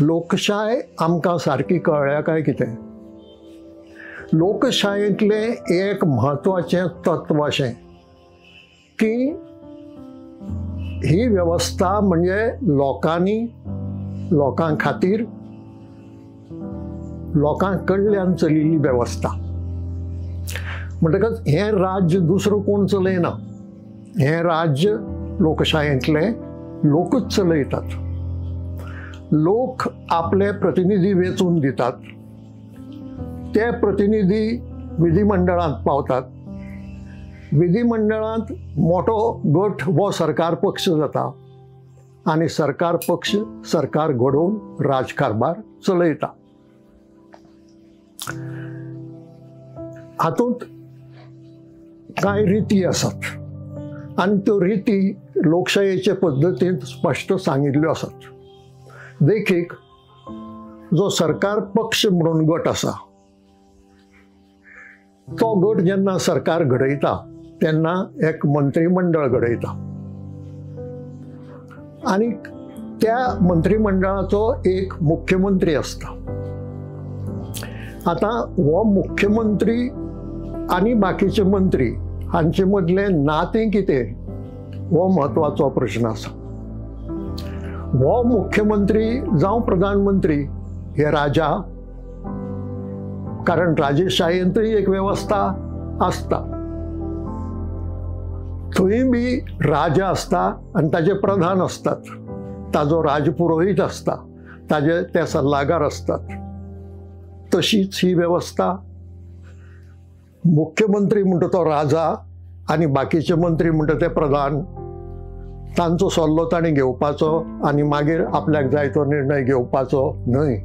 लोकशाय आमकां सारकी कळ्ळ्या काय कितें? लोकशायेंतलें एक म्हत्वाचें तत्व अशें की ही वेवस्था म्हणजे लोकांनी, लोकां खातीर, लोकां कडल्यान चलिल्ली वेवस्था. म्हणटकच हें राज्य दुसरो कोण चलयना. हें राज्य लोकशायेंतलें लोकच चलयतात. लोक आपले प्रतिनिधी वेंचून दितात. ते प्रतिनिधी विधिमंडळांत पावतात. विधिमंडळांत मोठो गट हो सरकार पक्ष जाता आनी सरकार पक्ष सरकार घडोवन राजकारभार चलयता. हातूंत कांय रिती आसात आनी त्यो रिती लोकशायेचे पद्दतींत स्पश्ट सांगिल्ल्यो आसात. देखीक जो सरकार पक्ष म्हणून गट आसा तो गट जेन्ना सरकार घडयता तेन्ना एक मंत्रिमंडळ घडयता आनी त्या मंत्रिमंडळाचो एक मुख्यमंत्री आसता. आता हो मुख्यमंत्री आनी बाकीचे मंत्री हांचे मदलें नातें कितें हो म्हत्वाचो प्रश्न आसा. हो मुख्यमंत्री जावं प्रधानमंत्री हे राजा, कारण राजेशायेंतूय एक वेवस्था आसता. थंय बी राजा आसता आनी ताजे प्रधान असतात. ताजो राजपुरोहीत आसता, ताजे ते सल्लागार असतात. तशीच ही वेवस्था मुख्यमंत्री म्हणटा तो राजा आनी बाकीचे मंत्री म्हणटा ते प्रधान. तांचो सल्लो ताणें घेवपाचो आनी मागीर आपल्याक जाय तो निर्णय घेवपाचो न्हय.